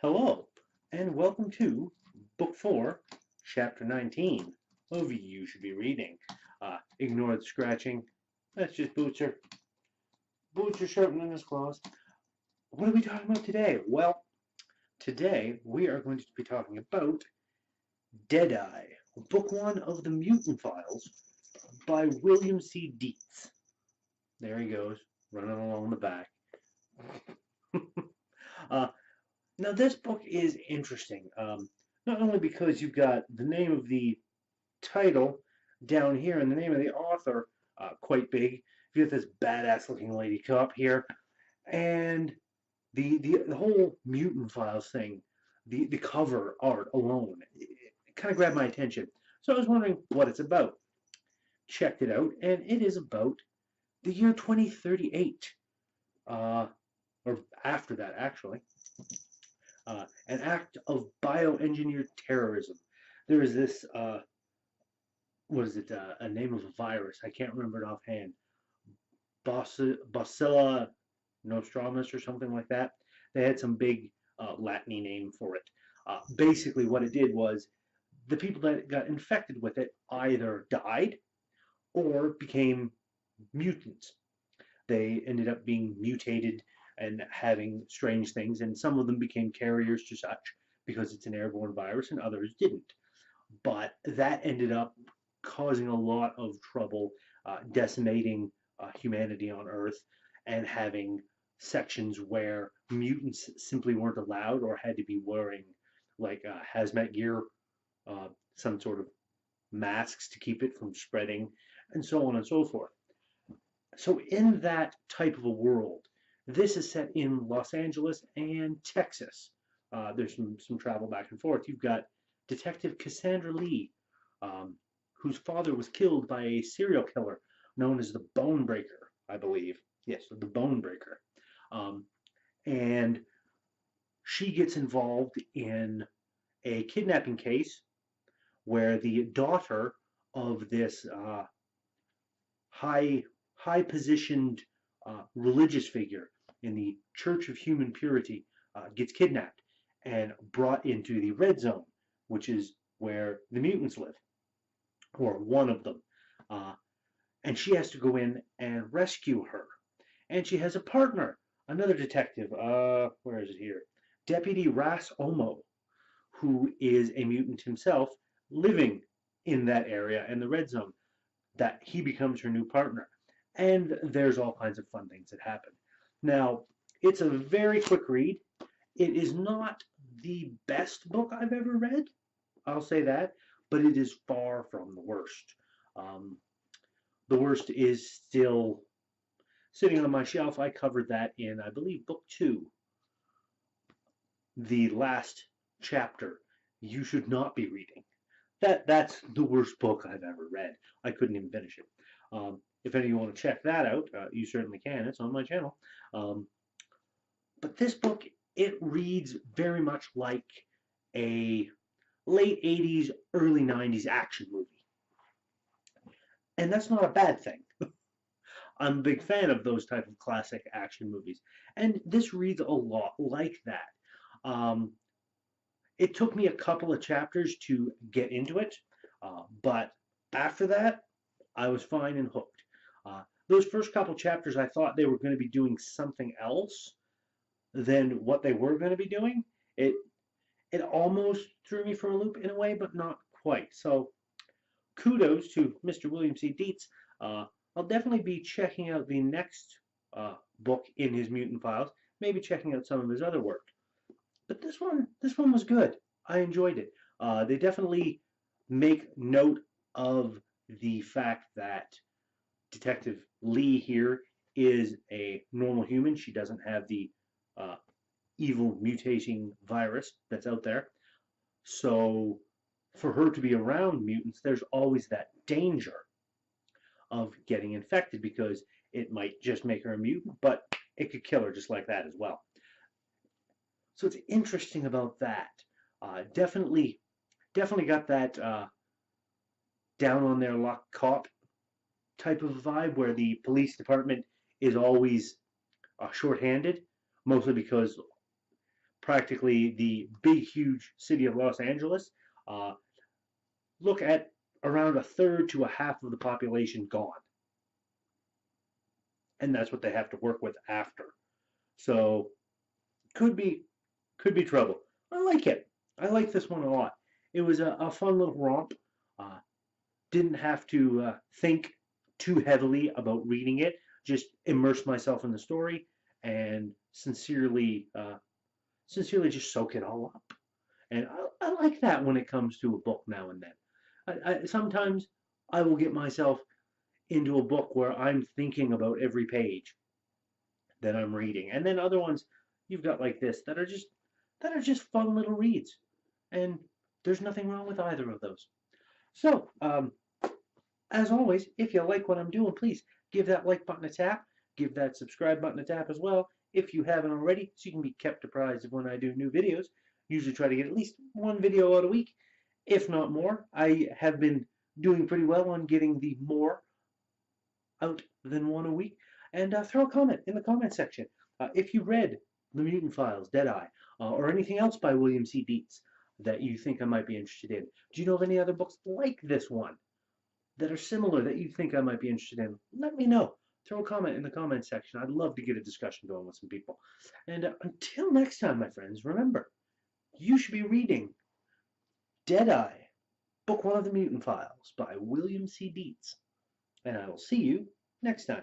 Hello, and welcome to Book 4, Chapter 19 of You Should Be Reading. Ignore the scratching. That's just Boots are sharpening his claws. What are we talking about today? Well, today we are going to be talking about Deadeye, Book 1 of the Mutant Files by William C. Dietz. There he goes, running along the back. uh, Now, this book is interesting, not only because you've got the name of the title down here and the name of the author quite big. You got this badass-looking lady cop here, and the whole Mutant Files thing, the cover art alone, it kind of grabbed my attention. So I was wondering what it's about. Checked it out, and it is about the year 2038, or after that, actually. An act of bioengineered terrorism. There is this, what is it, a name of a virus? I can't remember it offhand. Bacilla nostramus or something like that. They had some big Latin name for it. Basically, what it did was the people that got infected with it either died or became mutants. They ended up being mutated and having strange things, and some of them became carriers to such because it's an airborne virus, and others didn't. But that ended up causing a lot of trouble, decimating humanity on Earth, and having sections where mutants simply weren't allowed or had to be wearing like hazmat gear, some sort of masks to keep it from spreading, and so on and so forth. So in that type of a world, this is set in Los Angeles and Texas. There's some travel back and forth. You've got Detective Cassandra Lee, whose father was killed by a serial killer known as the Bone Breaker, I believe. Yes, the Bone Breaker. And she gets involved in a kidnapping case where the daughter of this high positioned religious figure in the Church of Human Purity gets kidnapped and brought into the red zone, which is where the mutants live, or one of them. And she has to go in and rescue her. And she has a partner, another detective. Where is it here? Deputy Ras Omo, who is a mutant himself, living in that area in the red zone. That he becomes her new partner. And there's all kinds of fun things that happen. Now, it's a very quick read. It is not the best book I've ever read, I'll say that, but it is far from the worst. The worst is still sitting on my shelf. I covered that in, I believe, book 2, the last chapter. You should not be reading. That's the worst book I've ever read. I couldn't even finish it. If any of you want to check that out, you certainly can. It's on my channel. But this book, it reads very much like a late 80s, early 90s action movie. And that's not a bad thing. I'm a big fan of those type of classic action movies. And this reads a lot like that. It took me a couple of chapters to get into it, but after that, I was fine and hooked. Those first couple chapters, I thought they were going to be doing something else than what they were going to be doing. It almost threw me for a loop in a way, but not quite. So kudos to Mr. William C. Dietz. I'll definitely be checking out the next book in his Mutant Files, maybe checking out some of his other work. But this one was good. I enjoyed it. They definitely make note of the fact that Detective Lee here is a normal human. She doesn't have the evil mutating virus that's out there. So for her to be around mutants, there's always that danger of getting infected because it might just make her a mutant, but it could kill her just like that as well. So it's interesting about that. Definitely got that down on their luck cop type of vibe where the police department is always shorthanded, mostly because practically the big, huge city of Los Angeles, uh, look at around a third to a half of the population gone. And that's what they have to work with after. So could be could be trouble. I like it. I like this one a lot. It was a fun little romp. Uh, didn't have to think too heavily about reading it. Just immerse myself in the story and sincerely just soak it all up. And I like that when it comes to a book now and then. Sometimes I will get myself into a book where I'm thinking about every page that I'm reading, and then other ones you've got like this that are just fun little reads, and there's nothing wrong with either of those. So, as always, if you like what I'm doing, please give that like button a tap, give that subscribe button a tap as well if you haven't already, so you can be kept apprised of when I do new videos. Usually try to get at least one video out a week, if not more. I have been doing pretty well on getting the more out than one a week. And throw a comment in the comment section. If you read The Mutant Files, Deadeye, or anything else by William C. Dietz that you think I might be interested in. Do you know of any other books like this one that are similar that you think I might be interested in? Let me know. Throw a comment in the comment section. I'd love to get a discussion going with some people. And until next time, my friends, remember, you should be reading Deadeye, Book 1 of the Mutant Files by William C. Dietz. And I will see you next time.